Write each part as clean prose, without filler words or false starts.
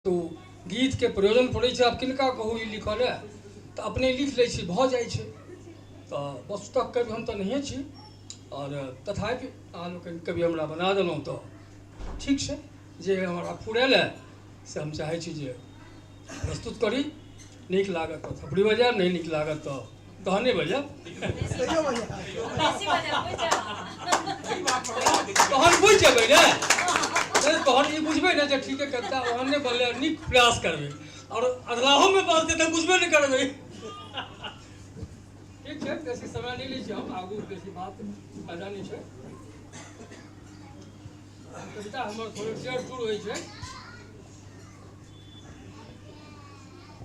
तो गीत के प्रयोजन पड़े छै। आब किनका कहू ई लिखल है तो अपने लिख लै छी, भऽ जाइ छै। तो वस्तुतः कवि हम तो नहिए छी, और तथापि अहाँ लोकनि कवि हमरा बना देलहुँ तो ठीक छै। जे हमरा फुरायल है से हम चाहै छी जे प्रस्तुत करी। नीक लागत तो थपड़ी बजायब, नहीं नीक लागत तो तहने बजायब। तहन बुझि जेबै ने, तहन ई बुझबै ने जे ठीके कविता ओहन नहि बनलै, नीक प्रयास करबै, और अगलाहोमे बजतै तऽ बुझबे नहि करबै। ठीक छै, बेसी समय नहीं लै छी हम, आगू बेसी बात फायदा नहीं छै। कविता हमर थोड़े टेढ़ टूर होइ छै,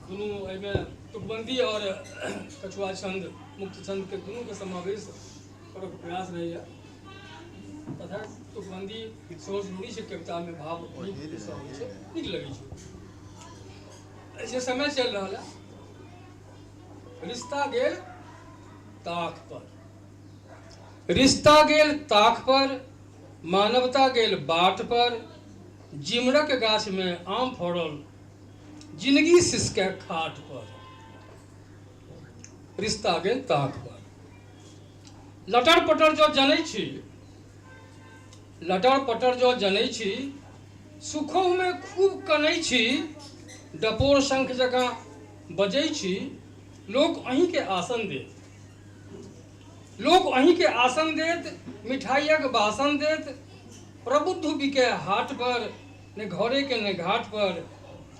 दुनू एहिमे तुकबंदी और कछुआ छंद, मुक्त छंद के दुनू के समावेश करक प्रयास रहैया। तथा तुकबंदी सेहो जरूरी छै, कविता में भाव नीक लगै छै। जे समय चल रहा है, रिश्ता गेल ताक पर, रिश्ता गेल ताक पर, मानवता गेल बाट पर, जिमरक गाछ में आम फड़ल, जिंदगी सिसके खाट पर। रिश्ता गेल ताक पर, लटर पटर जो जनै छी, लटर पटर जो जनै छी, सुखों में खूब कनै छी, डपोर शंख जकाँ बजै छी, लोक अहीं के आसन देत, लोक अहीं के आसन देत, मिठाइयक बासन देत, प्रबुद्ध बिके हाट पर, ने घरे के ने घाट पर,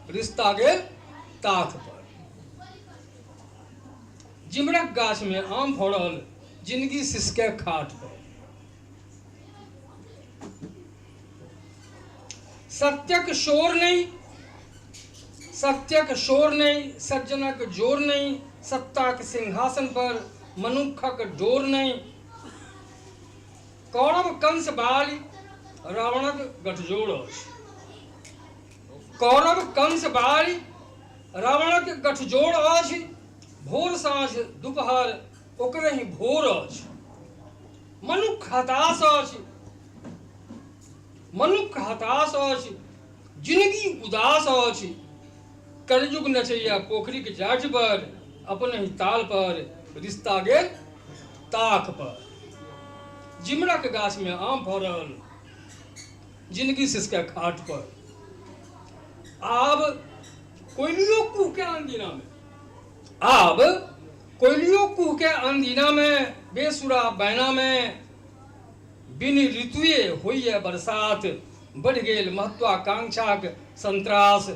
रिश्ता गेल ताक पर। जिमरक गाछ में आम फड़ल, जिंदगी सिसके खाट पर। सत्यक शोर नहीं, सत्यक शोर नहीं, सज्जनक जोर नहीं, सत्ताक सिंहासन पर मनुखक डोर नहीं, कौरव कंस बाली रावणक गठजोड़ अछि, कौरव कंस बाली रावणक गठजोड़ अछि, भोर साँझ दुपहर ओकरे ही भोर अछि, मनुख हताश अछि, मनुख हताश अछि, जिंदगी उदास अछि, कलयुग नचैया पोखरी के जाट पर, अपने ही ताल पर, रिश्ता गेल ताक पर। जिमरक गाछ में आम फड़ल, जिंदगी सिसके खाट पर। आब कोयलियो कुह के अंदिना में, आब कोयलियो कुह के अंदिना में, बेसुरा बैना में, बिन ऋतुए होइए बरसात, बढ़ गेल महत्वाकांक्षाक संत्रास,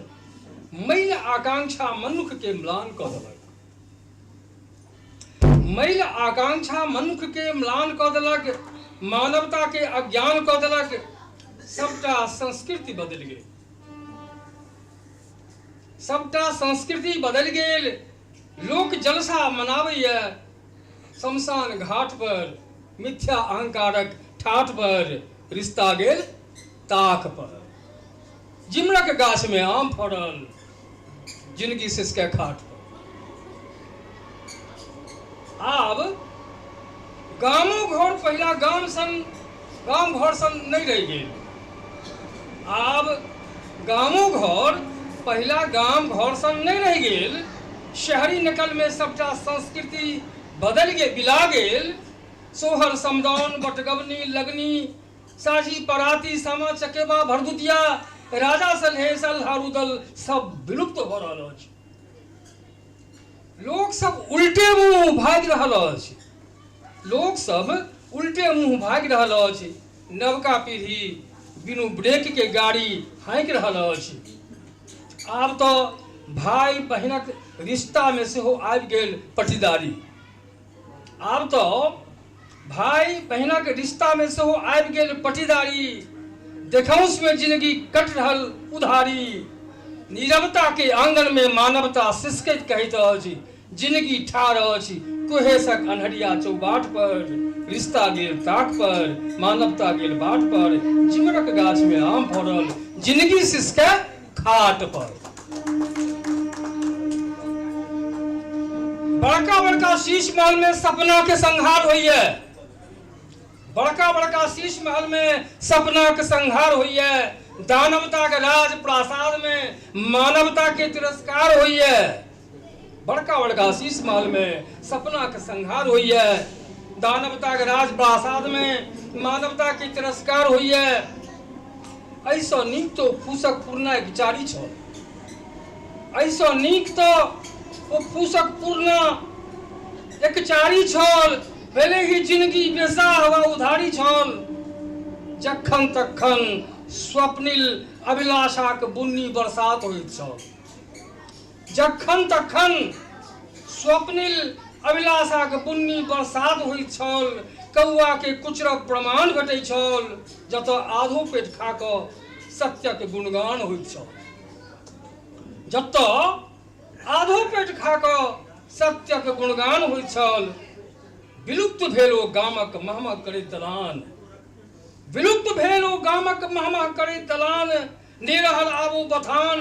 मैल आकांक्षा मनुख के म्लान कऽ देलक, मैल आकांक्षा मनुख के म्लान कऽ देलक, मानवता के अज्ञान कऽ देलक, सबटा संस्कृति बदलि गेल, सबटा संस्कृति बदलि गेल, लोक जलसा मनाबैया शमशान घाट पर, मिथ्या अहंकारक ठाठ पर, रिश्ता गेल ताक पर। जिमरक गाछ में आम फड़ल, जिंदगी सिसके खाट पर। आब गामो घर पहिला गाम घर सन नहीं रह गेल, आब गामो घर पहिला गाम घर सन नहीं रह गेल, शहरी नकल में सबटा संस्कृति बदल गेल, बिला गेल, सोहर समदाउन बटगवनी लगनी, साझी पराती सामा चकेबा भरदुतिया, राजा सलहे सलहारुदल सब विलुप्त हो रहल अछि। लोक सब उल्टे मुंह भागि रहल अछि, लोक सब उल्टे मुंह भागि रहल अछि, नवका पीढ़ी बिनु ब्रेक के गाड़ी हाँकि रहल अछि। आब तो भाई बहिनक रिश्ता में सेहो आबि गेल पटीदारी, आब तो भाई बहिनक रिश्ता में सेहो आबि गेल पटीदारी, देखौंस में जिंदगी कट रहल उधारी, नीरवता के आंगन में मानवता सिसकैत कहैत अछि, जिंदगी ठाढ़ अछि कुहेसक अन्हरिया चौबाट पर, रिश्ता गेल ताक पर, मानवता गेल बाट पर, जिमरक गाछ में आम फड़ल, जिंदगी सिसके खाट पर। बड़का बड़का शीश महल में सपना के संहार होइए, बड़का बड़का शीश महल में सपना के संहार होइए, दानवता के राज प्रासाद में मानवता के तिरस्कार हुई है। बड़का बड़का शीश महल में सपना के संहार हुई है। दानवता के राज प्रासाद में मानवता के तिरस्कार हुई है। ऐसा नीक तो फूसक पूर्णा एक चारी छल। ऐसा नीक तो वो फूसक पूर्णा एक चारी छल। भले ही जिंदगी बेसा हवा उधारी छल। जखन तखन स्वप्निल अभिलाषा के बुन्नी बरसात होइत छल। जखन तखन स्वप्निल अभिलाषा के बुन्नी बरसात होइत छल। कौआ के कुचरब प्रमाण भेटै छल। जतऽ आधो पेट खा कऽ सत्य के गुणगान होइत छल। जतऽ आधो पेट खा कऽ सत्य के गुणगान होइत छल। विलुप्त भेल ओ गामक महमह करैत दलान। विलुप्त भेल ओ गामक महमह करैत दलान। ने रहल आबो बथान,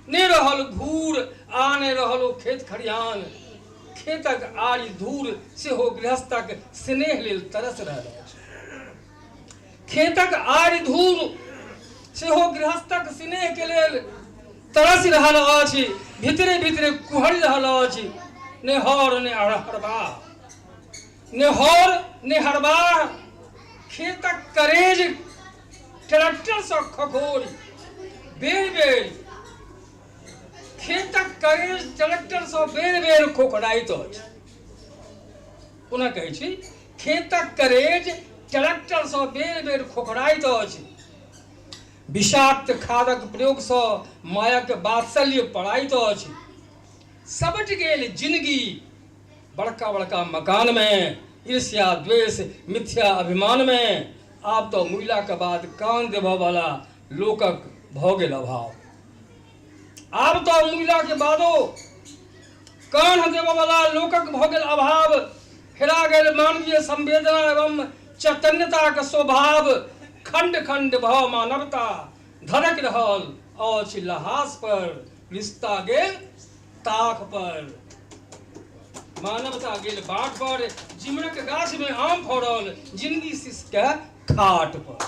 ने रहल घूर, आ ने रहल ओ खेत खरिहान। खेतक आड़ि धूर सेहो गृहस्थक स्नेह लेल तरस रहल अछि। खेतक आड़ि धूर सेहो गृहस्थक स्नेह के लेल तरस रहल अछि। भीतरे भीतरे कुहरि रहल अछि। ने हर ने हरबाह, ने हर ने हरबाह। खेतक करेज ट्रैक्टर सँ खखोरी बेर बेर। खेतक करेज ट्रैक्टर सँ बेर बेर खोखराइत अछि। पुनः कहै छी, खेतक करेज ट्रैक्टर सँ बेर बेर खोखराइत अछि। विषाक्त खादक प्रयोग सँ मायक वात्सल्य पड़ाइत अछि। सबटि गेल जिंदगी बड़का बड़का मकान में, ईर्ष्या द्वेष मिथ्या अभिमान में। आब तो मुइला के बाद कान देबऽ वाला लोकक भऽ गेल अभाव। आब तो मुइला के बादो कान देबऽ वाला लोकक भऽ गेल अभाव। हेरा गेल मानवीय संवेदना एवं चैतन्यता के स्वभाव। खंड खंड भऽ मानवता धड़क रहल अछि लहास पर। रिश्ता गेल ताक पर, मानवता गेल बाट पर। जिमरक गाछ में आम फड़ल, जिंदगी शिश के खाट पर।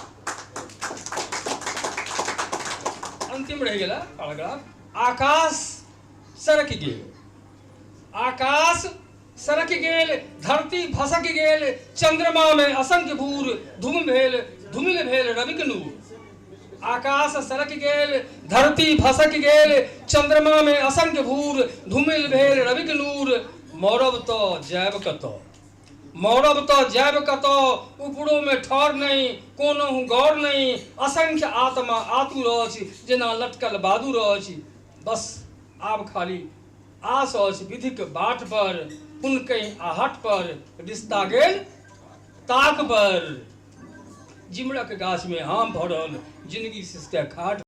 अंतिम रह गेला पैराग्राफ। आकाश सरक गेल, आकाश सरक गेल, धरती भसक गेल। चंद्रमा में असंख्य भूर, धूमिल भेल रविक नूर। आकाश सरक गेल, धरती भसक गेल। चंद्रमा में असंख्य भूर, धूमिल भेल रविक नूर। मरब तो जायब कतऽ, मरब तो जायब कतऽ। उपरो में ठौर नहीं, कोनहु गौर नहीं। असंख्य आत्मा आतुर अछि, जेना लटकल बादुर अछि। बस आब खाली आस अछि विधिक बाट पर। हुनकै आहट पर, रिश्ता गेल ताक पर। जिमरक गाछ में आम फड़ल, जिंदगी शिश के खाट।